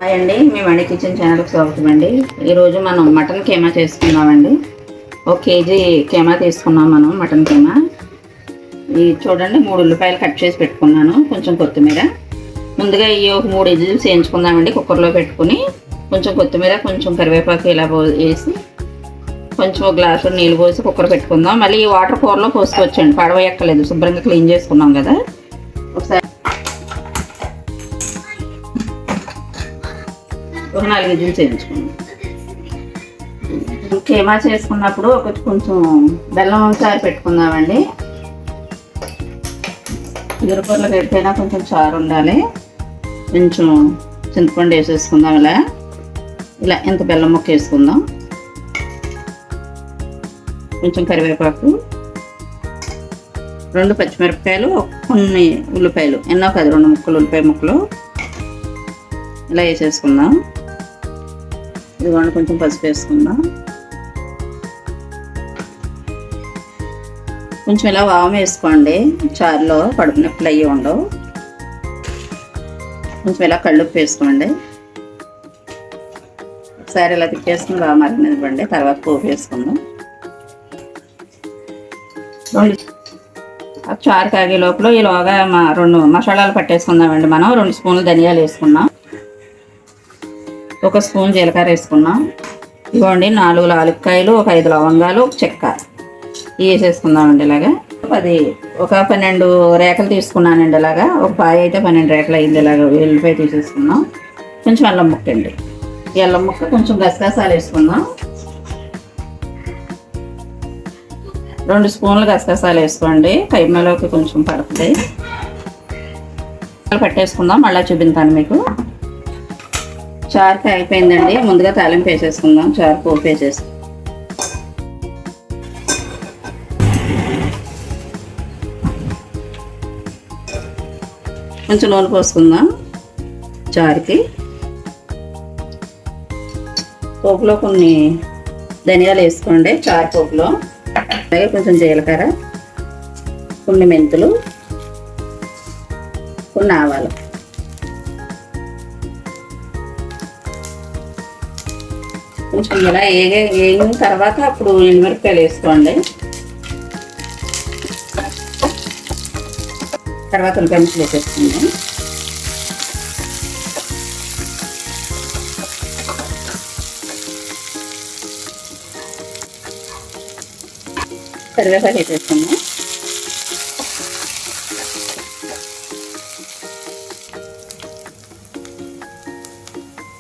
Hi అండి, మేము మణి kitchen ఛానల్కి స్వాగతం అండి. ఈరోజు మనం మటన్ కీమా చేసుకున్నామండి. 1 కేజీ కీమా తీసుకున్నాం మనం, మటన్ కీమా. ఈ చూడండి 3 ఉల్లిపాయలు కట్ చేసి పెట్టుకున్నాను, కొంచెం కొత్తిమీర. ముందుగా ఈ 3 విజిల్స్ వేయించుకుందామండి కుక్కర్లో పెట్టుకుని. కొంచెం కొత్తిమీర, కొంచెం కరివేపాకు ఇలా వేసి కొంచెం 1 గ్లాసు నీళ్ళు పోసి కుక్కర్ పెట్టుకుందాం. మళ్ళీ ఈ వాటర్ కూరలో పోసుకోవచ్చండి, పడవేయక్కర్లేదు, శుభ్రంగా క్లీన్ చేసుకున్నాం కదా. ఒకసారి 4 విజిల్స్ వేయించుకున్నాం. కీమా చేసుకున్నప్పుడు కొంచెం బెల్లం చారు పెట్టుకుందామండి. ఎదురుకూరలో పెట్టైనా కొంచెం చారు ఉండాలి. కొంచెం చింతపండు వేసేసుకుందాం. ఇలా ఇంత బెల్లం ముక్క వేసుకుందాం. కొంచెం కరివేపాకు, 2 పచ్చిమిరపకాయలు, కొన్ని ఉల్లిపాయలు, ఎన్నో కాదు 2 ముక్కలు, ఉల్లిపాయ ముక్కలు ఇలా వేసేసుకుందాం. ఇదిగోండి కొంచెం పసుపు వేసుకుందాం. కొంచెం ఇలా వాము వేసుకోండి, చారులో కడుపు నొప్పులు అయ్యి ఉండవు. కొంచెం ఇలా కళ్ళుప్పు వేసుకోండి. ఒకసారి ఇలా తిప్పేసుకుని బాగా మరిగినివ్వండి. తర్వాత పోపు వేసుకుందాం. చారు కాగే లోపల ఈలోగా 2 మసాలాలు పట్టేసుకుందామండి. మనం 2 స్పూన్లు ధనియాలు వేసుకున్నాం, 1 స్పూన్ జీలకర్ర వేసుకున్నాం. ఇవ్వండి 4 యాలక్కాయలు, 5 లవంగాలు, 1 చెక్క ఇవి వేసేసుకుందామండి. ఇలాగా 12 రేకలు తీసుకున్నానండి. ఇలాగా ఒక పాయ అయితే 12 రేకలు అయింది. ఇలాగ వెల్లిపాయ తీసేసుకున్నాం. కొంచెం అల్లం ముక్క అండి, ఈ అల్లం ముక్క, కొంచెం గసగసాలు వేసుకుందాం. 2 స్పూన్లు గసగసాలు వేసుకోండి, కైమలోకి కొంచెం పడుతుంది. పట్టేసుకుందాం, మళ్ళీ చూపిస్తాను మీకు. చారుకి అయిపోయిందండి. ముందుగా తాలింపు వేసేసుకుందాం. చారు పోపు వేసేసి కొంచెం నూనె పోసుకుందాం. చారుకి పోపులో కొన్ని ధనియాలు వేసుకోండి, చారు పోపులో. అలాగే కొంచెం జీలకర్ర, కొన్ని మెంతులు, కొన్ని ఆవాలు. కొంచెం ఇలా వేగిన తర్వాత అప్పుడు ఎండుమిరపకాయలు వేసుకోండి. తర్వాత ఉల్లిపాయ ముక్కలు వేసేసుకోండి. కరివేపాకు వేసేసుకోండి.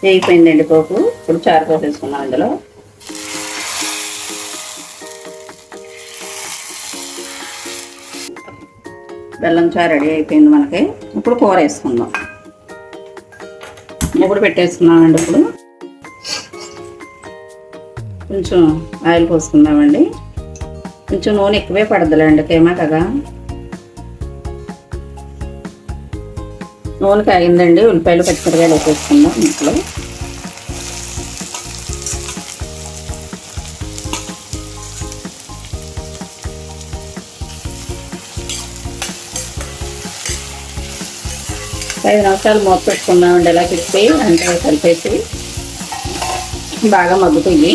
వేగిపోయిందండి పోపు. ఇప్పుడు చారు పోసేసుకున్నాం. అందులో బెల్లం చారు రెడీ అయిపోయింది మనకి. ఇప్పుడు కూర వేసుకుందాం. ఇప్పుడు పెట్టేసుకున్నామండి. ఇప్పుడు కొంచెం ఆయిల్ పోసుకుందామండి. కొంచెం నూనె ఎక్కువే పడద్దులేండి, కీమా కదా. నూనె కాగిందండి. ఉల్లిపాయలు, పచ్చిమిరపకాయలు వేసేసుకుందాం. ఇంట్లో ఐదు నిమిషాలు మూత పెట్టుకుందామండి. ఇలా తిప్పి అంటే కలిపేసి బాగా మగ్గుతుంది.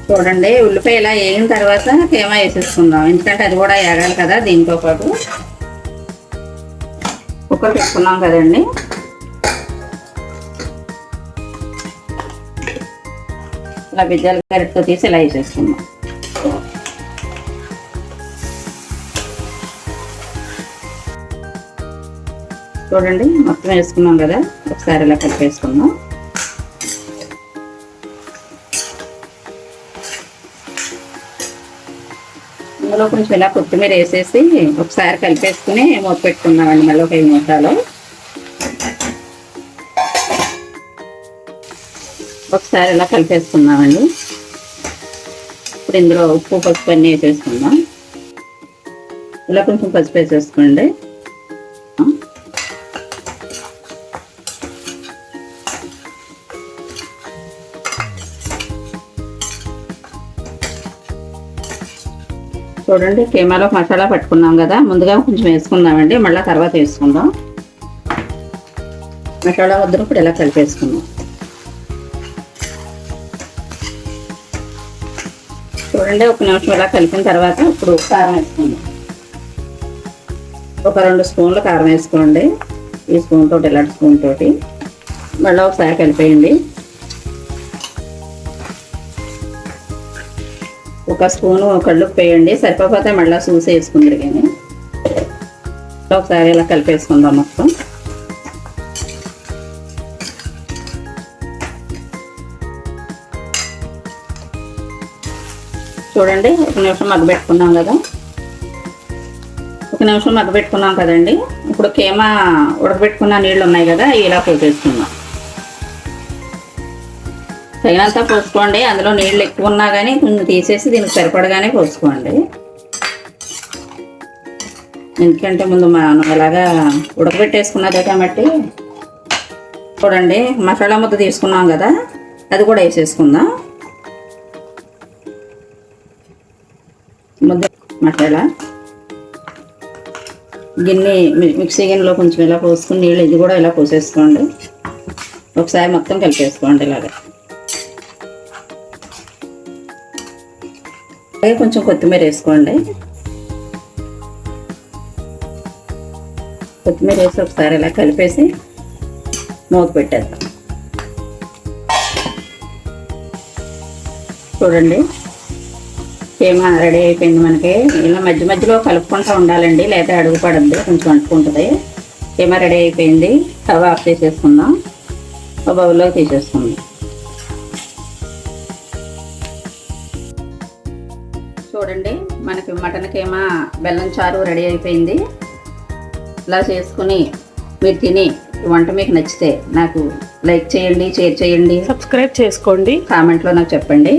చూడండి ఉల్లిపాయ ఇలా వేగిన తర్వాత కీమా వేసేసుకుందాం, ఎందుకంటే అది కూడా వేగాలి కదా. దీంతో పాటు కుక్కర్ పెట్టుకున్నాం కదండి. ఇలా బిజ్జాలు గరిటతో తీసి ఇలా వేసేసుకుందాం. చూడండి మొత్తం వేసుకున్నాం కదా. ఒకసారి ఇలా కలిపేసుకుందాం. ఇందులో కొంచెం ఇలా కొత్తిమీర వేసేసి ఒకసారి కలిపేసుకుని మూత పెట్టుకుందామండి. మళ్ళీ ఒక 5 నిమిషాలు ఒకసారి ఇలా కలిపేసుకుందామండి. ఇప్పుడు ఇందులో ఉప్పు, పసుపు అన్నీ వేసేసుకుందాం. ఇలా కొంచెం పసుపు వేసేసుకోండి. చూడండి కీమాలో మసాలా పట్టుకున్నాం కదా, ముందుగా కొంచెం వేసుకుందామండి, మళ్ళీ తర్వాత వేసుకుందాం. మసాలా వద్దు ఇప్పుడు ఇలా కలిపేసుకుందాం. చూడండి ఒక నిమిషం ఇలా కలిపిన తర్వాత ఇప్పుడు కారం వేసుకుందాం. ఒక 2 స్పూన్లు కారం వేసుకోండి. ఈ స్పూన్ తోటి ఇలాంటి స్పూన్ తోటి మళ్ళీ ఒకసారి కలిపేయండి. ఒక స్పూను కళ్ళుప్పు వేయండి, సరిపోతే మళ్ళీ చూసి వేసుకుందరు. కానీ ఒకసారి ఇలా కలిపేసుకుందాం మొత్తం. చూడండి ఒక నిమిషం మగ్గబెట్టుకున్నాం కదా, కదండి. ఇప్పుడు కీమా ఉడకబెట్టుకున్న నీళ్ళు ఉన్నాయి కదా, ఇలా పోసేసుకుందాం. తగినంత పోసుకోండి, అందులో నీళ్ళు ఎక్కువ ఉన్నా కానీ కొంచెం తీసేసి దీనికి సరిపడగానే పోసుకోండి. ఎందుకంటే ముందు మనం ఇలాగా ఉడకబెట్టేసుకున్నదే కాబట్టి. చూడండి మసాలా ముద్ద తీసుకున్నాం కదా, అది కూడా వేసేసుకుందాం. ముద్ద మసాలా గిన్నె మిక్సీ గిన్నెలో కొంచెం ఇలా పోసుకుని నీళ్ళు ఇది కూడా ఇలా పోసేసుకోండి. ఒకసారి మొత్తం కలిపేసుకోండి ఇలాగా. అలాగే కొంచెం కొత్తిమీర వేసుకోండి. కొత్తిమీర వేసి ఒకసారి ఇలా కలిపేసి మూత పెట్టేద్దాం. చూడండి కీమా రెడీ అయిపోయింది మనకి. ఇలా మధ్య మధ్యలో కలుపుకుంటూ ఉండాలండి, లేదా అడుగు పడద్దు, కొంచెం అంటుకుంటుంది. కీమా రెడీ అయిపోయింది. స్టవ్ ఆఫ్ చేసేసుకుందాం, ఒక బౌల్లోకి తీసేసుకుందాం. చూడండి మనకి మటన్ కీమా బెల్లం చారు రెడీ అయిపోయింది. ఇలా చేసుకుని మీరు తిని వంట మీకు నచ్చితే నాకు లైక్ చేయండి, షేర్ చేయండి, సబ్స్క్రైబ్ చేసుకోండి, కామెంట్లో నాకు చెప్పండి.